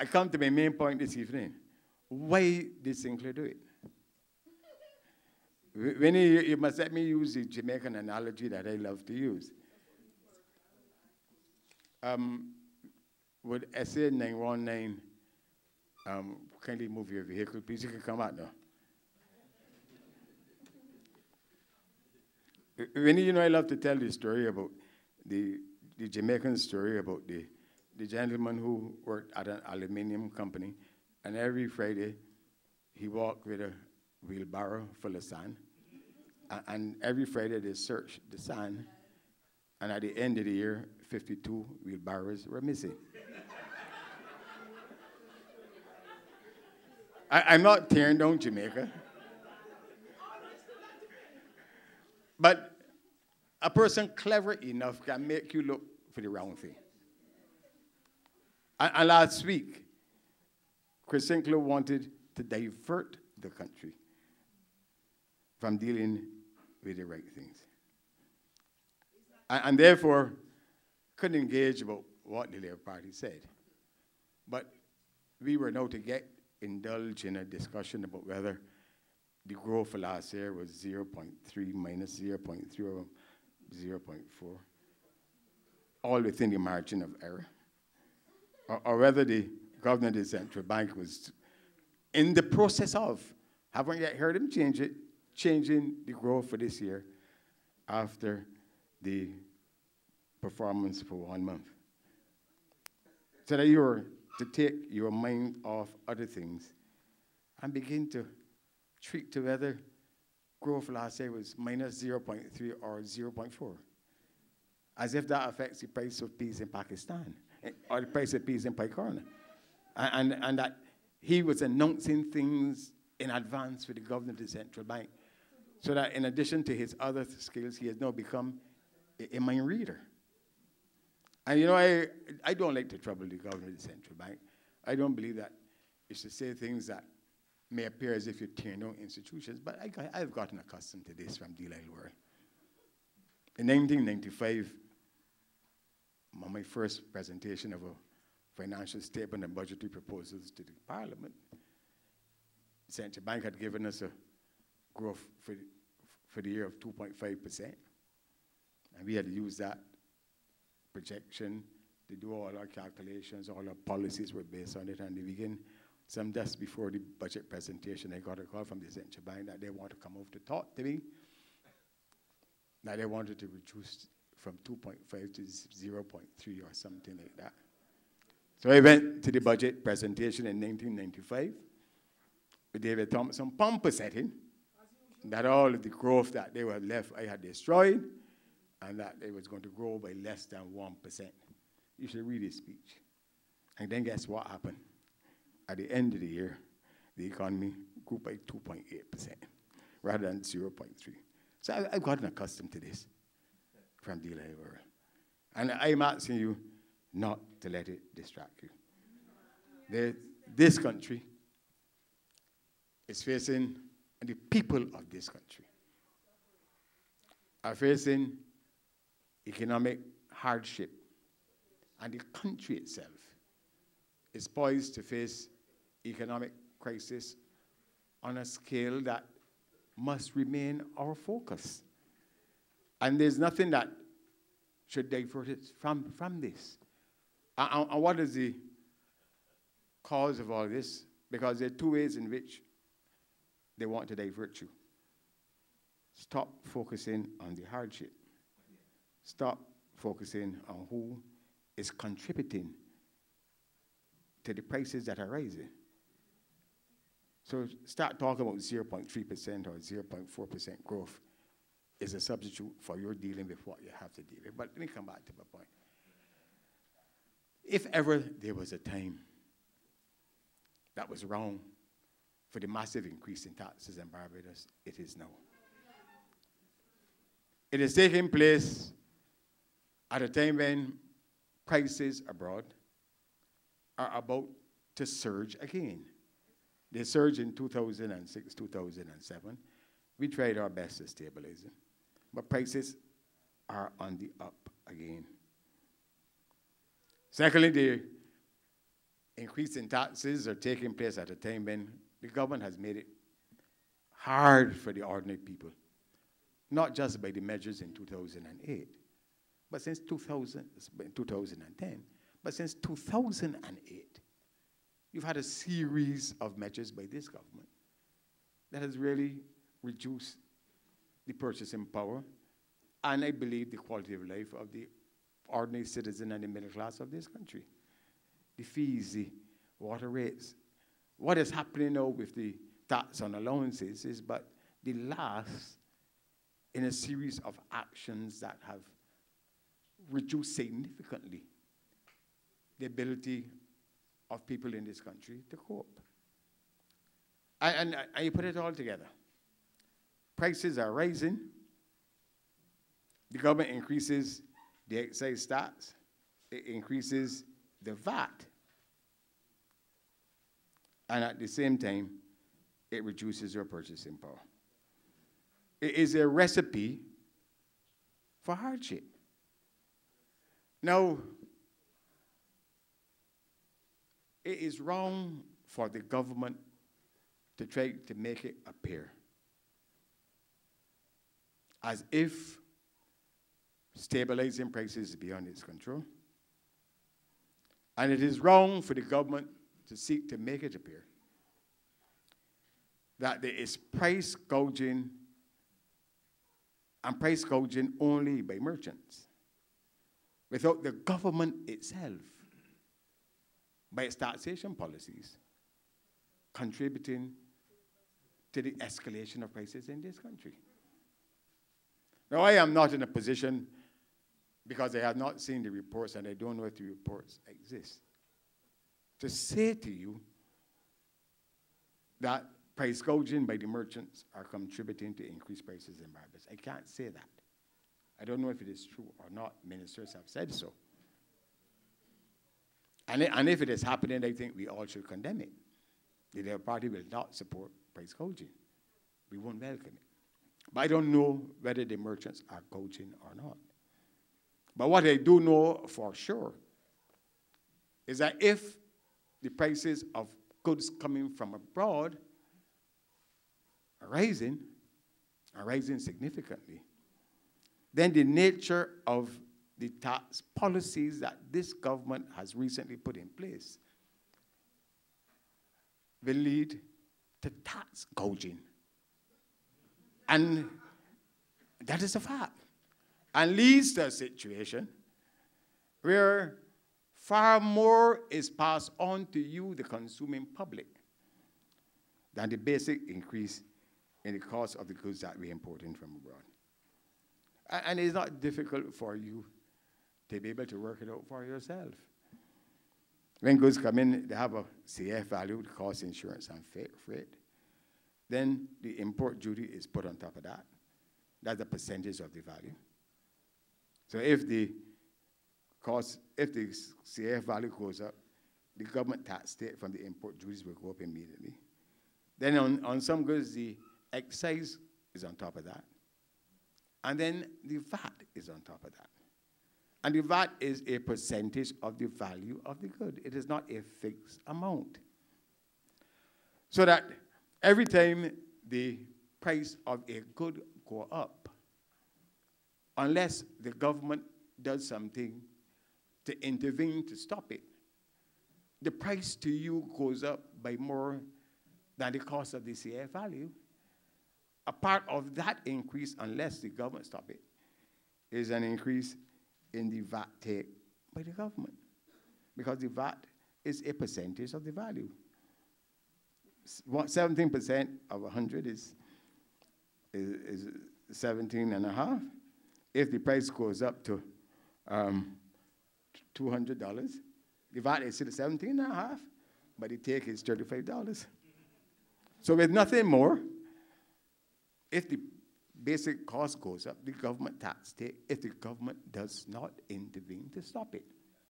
I come to my main point this evening. Why did Sinclair do it? When you must let me use the Jamaican analogy that I love to use. Would SA 919 kindly move your vehicle, please? You can come out now. When you know, I love to tell the story about the Jamaican story about the gentleman who worked at an aluminium company, and every Friday he walked with a wheelbarrow full of sand, and every Friday they searched the sand, and at the end of the year, 52 wheelbarrows were missing. I'm not tearing down Jamaica, but a person clever enough can make you look for the wrong thing. And last week, Chris Sinclair wanted to divert the country from dealing with the right things. And therefore, couldn't engage about what the Labour Party said. But we were now to indulge in a discussion about whether the growth for last year was 0.3 minus 0.3 or 0.4, all within the margin of error, or whether the governor of the central bank was in the process of, haven't yet heard him changing the growth for this year after the performance for 1 month. So that you're to take your mind off other things and begin to treat to whether growth last year was minus 0.3 or 0.4, as if that affects the price of peas in Pakistan or the price of peas in Pakistan. And that he was announcing things in advance for the governor of the central bank, so that in addition to his other skills, he has now become a mind reader. And you know, I don't like to trouble the governor of the central bank. I don't believe that it's to say things that may appear as if you're tearing down institutions, but I've gotten accustomed to this from Delisle World. In 1995, my first presentation of a financial statement and budgetary proposals to the Parliament, the central bank had given us a growth for the year of 2.5%, and we had to use that projection to do all our calculations. All our policies were based on it, and they begin some just before the budget presentation, I got a call from the central bank that they want to come over to talk to me, that they wanted to reduce from 2.5 to 0.3 or something like that. So I went to the budget presentation in 1995 with David Thompson Pomper setting that all of the growth that they were left I had destroyed, and that it was going to grow by less than 1%. You should read his speech. And then guess what happened? At the end of the year, the economy grew by 2.8% rather than 0.3. So I've gotten accustomed to this from Delisle World. And I'm asking you not to let it distract you. This country is facing, and the people of this country are facing economic hardship, and the country itself is poised to face economic crisis on a scale that must remain our focus. And there's nothing that should divert it from this. And what is the cause of all this? Because there are two ways in which they want to divert you. Stop focusing on the hardship. Stop focusing on who is contributing to the prices that are rising. So start talking about 0.3% or 0.4% growth is a substitute for your dealing with what you have to deal with. But let me come back to my point. If ever there was a time that was wrong for the massive increase in taxes in Barbados, it is now. It is taking place at a time when prices abroad are about to surge again. They surged in 2006, 2007. We tried our best to stabilize them, but prices are on the up again. Secondly, the increase in taxes are taking place at a time when the government has made it hard for the ordinary people, not just by the measures in 2008, but since 2010, but since 2008, you've had a series of measures by this government that has really reduced the purchasing power and, I believe, the quality of life of the ordinary citizen and the middle class of this country. The fees, the water rates. What is happening now with the tax on allowances is but the last in a series of actions that have reduced significantly the ability of people in this country to cope. And you put it all together. Prices are rising. The government increases the excise tax. It increases the VAT. And at the same time, it reduces your purchasing power. It is a recipe for hardship. Now, it is wrong for the government to try to make it appear as if stabilizing prices is beyond its control. And it is wrong for the government to seek to make it appear that there is price gouging and price gouging only by merchants, without the government itself, by its taxation policies, contributing to the escalation of prices in this country. Now, I am not in a position, because I have not seen the reports and I don't know if the reports exist, to say to you that price gouging by the merchants are contributing to increased prices in Barbados. I can't say that. I don't know if it is true or not. Ministers have said so. And if it is happening, I think we all should condemn it. The Labour Party will not support price gouging. We won't welcome it. But I don't know whether the merchants are gouging or not. But what I do know for sure is that if the prices of goods coming from abroad are rising significantly, then the nature of the tax policies that this government has recently put in place will lead to tax gouging. And that is a fact. And leads to a situation where far more is passed on to you, the consuming public, than the basic increase in the cost of the goods that we import in from abroad. And it's not difficult for you to be able to work it out for yourself. When goods come in, they have a CF value, the cost, insurance, and freight. Then the import duty is put on top of that. That's a percentage of the value. So if the CF value goes up, the government tax rate from the import duties will go up immediately. Then on some goods, the excise is on top of that. And then the VAT is on top of that. And the VAT is a percentage of the value of the good. It is not a fixed amount. So that every time the price of a good go up, unless the government does something to intervene to stop it, the price to you goes up by more than the cost of the CF value. A part of that increase, unless the government stop it, is an increase in the VAT take by the government, because the VAT is a percentage of the value. 17% of 100 is 17.5. If the price goes up to $200, the VAT is still 17.5, but the take is $35. So with nothing more, if the basic cost goes up, the government tax take, if the government does not intervene to stop it.